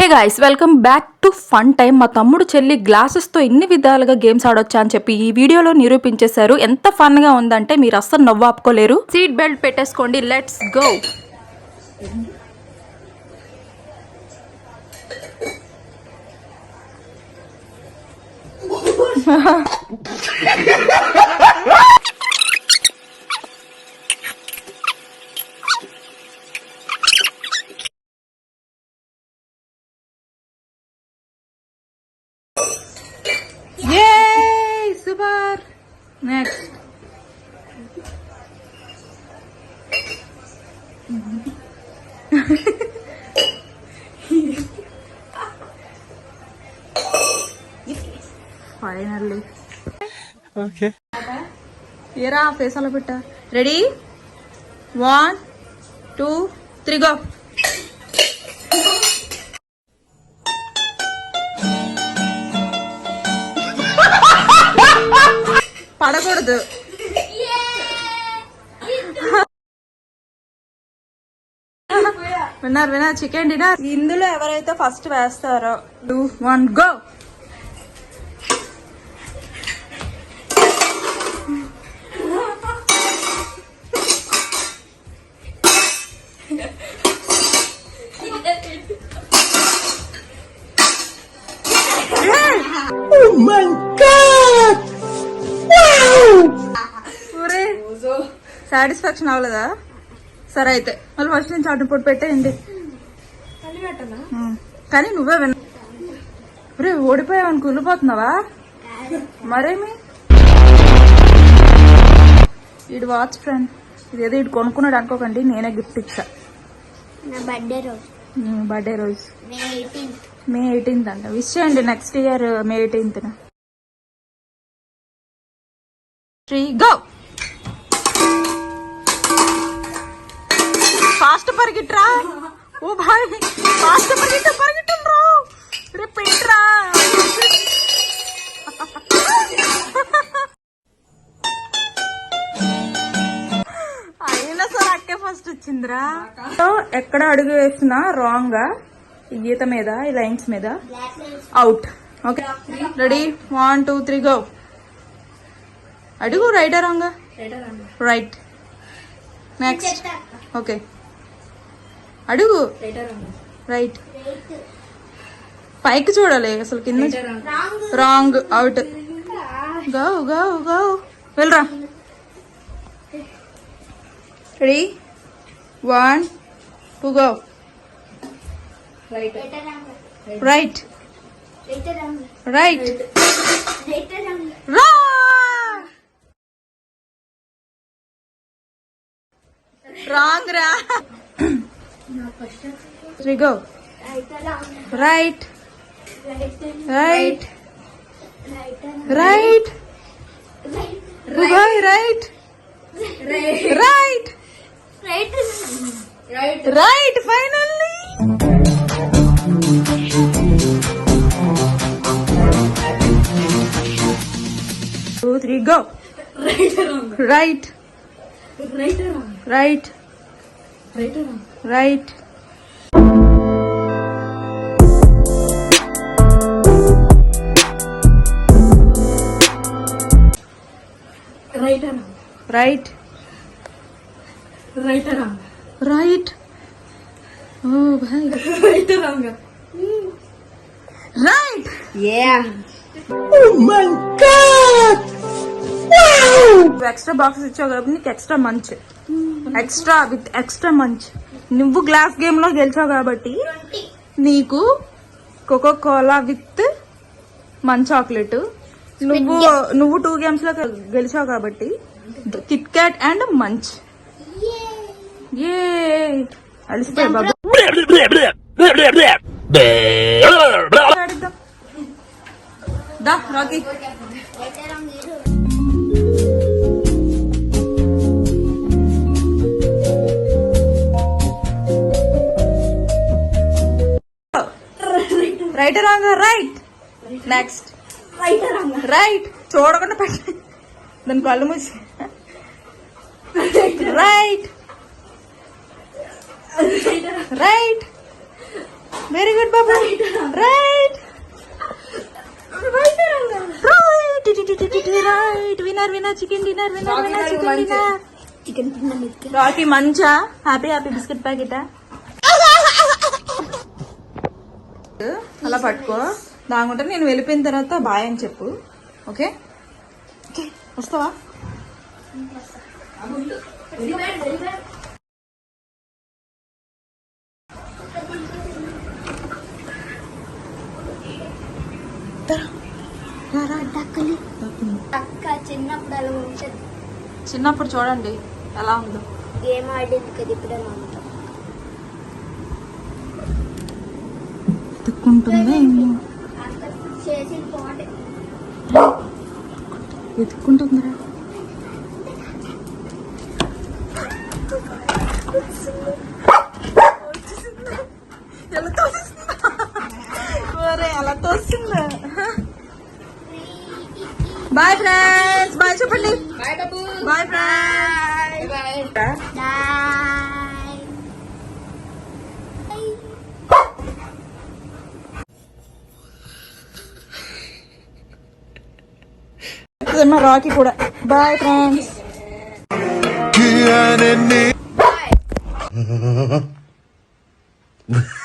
Hey guys, welcome back to fun time. మా తమ్ముడు చెల్లి గ్లాసెస్ తో ఎన్ని విధాలుగా గేమ్స్ ఆడొచ్చా అని చెప్పి ఈ వీడియోలో నిరూపించేశారు. ఎంత ఫన్ గా ఉందంటే మీరు అస్సలు నవ్వు ఆపుకోలేరు. సీట్ బెల్ట్ పెట్టేసుకోండి, let's go. Yay! Super! Next. Finally. Okay. Yera face ala petta. Ready? 1, 2, 3 go. పడకూడదు. Winner chicken dinner. ఇందులో ఎవరైతే ఫస్ట్ వేస్తారో 2, 1 go. Oh my God! Satisfaction అవ్వలేదా? సరే అయితే మళ్ళీ ఫస్ట్ నుంచి అటు పొట్టు పెట్టేయండి. కానీ నువ్వే రే ఓడిపోయావని కుళ్ళిపోతున్నావా? మరేమి ఇడు వాచ్ ఫ్రెండ్, ఇదేదో ఇటు కొనుక్కున్నాడు అనుకోకండి, నేనే గిఫ్ట్ ఇచ్చా. బర్త్డే రోజు మే 18th అంట. విష్ చేయండి next year May 18th. 3 go. Fast పరిగెట్రా. ఓ భాయ్ ఫాస్ట్ పరిగెట్టరా. రిపీట్ రా. అయినా సరే అక్కే ఫస్ట్ వచ్చిందిరా. ఎక్కడ అడుగు వేసినా రాంగ్ గా ఈ గీత మీద, ఈ లైన్స్ మీద అవుట్. Okay ready? 1, 2, 3 గో. అడుగు right wrong? Right. Next. Okay అడుగు రైట్. పైకి చూడాలి అసలు, కింద wrong. Out. Go go go. వెళ్ళరా. Ready? 1, 2 go. Right right wrong రా. 3 go. Right right right right right right. Finally Three go. Right. Right. Right. Right. Right. Oh, bhai. Right. Yeah. Oh my God! Extra boxes ఇచ్చావు కాబట్టి నీకు extra మంచ్. Extra మంచ్. నువ్వు glass game లో గెలిచావు కాబట్టి నీకు Coca Cola with Munch chocolate. నువ్వు 2 games లో గెలిచావు కాబట్టి కిట్ క్యాట్ అండ్ మంచ్. ఏ అలిసిపోయి బాబు. దా Rocky. Right wrong? Right. Next. Right. చూడకుండా పెట్ట దాని కళ్ళు మూసి. రైట్ రైట్ వెరీ గుడ్ బాబు right right winner winner chicken dinner winner winner chicken dinner chicken తిన్నాం రాకీ మంచా హ్యాపీ హ్యాపీ బిస్కెట్ ప్యాకెటా అలా పట్టుకో దాగుంటే నేను వెళ్ళిపోయిన తర్వాత బాయ్ అని చెప్పు ఓకే ఓకే వస్తావా అక్క చిన్నప్పుడు అలా ఉంటుంది చిన్నప్పుడు చూడండి ఎలా ఉందో గేమ్ ఆడేది కదా ఇప్పుడే మాతో వెతుక్కుంటుందా అక్క చేసి పోటీ వెతుక్కుంటుందిరా ఎలా తోస్తుందా బాయ్ ఫ్రెండ్స్ బాయ్ చెప్పండి బాయ్ ఫ్రెండ్స్ మా రాకీ కూడా బాయ్ ఫ్రెండ్స్ Bye.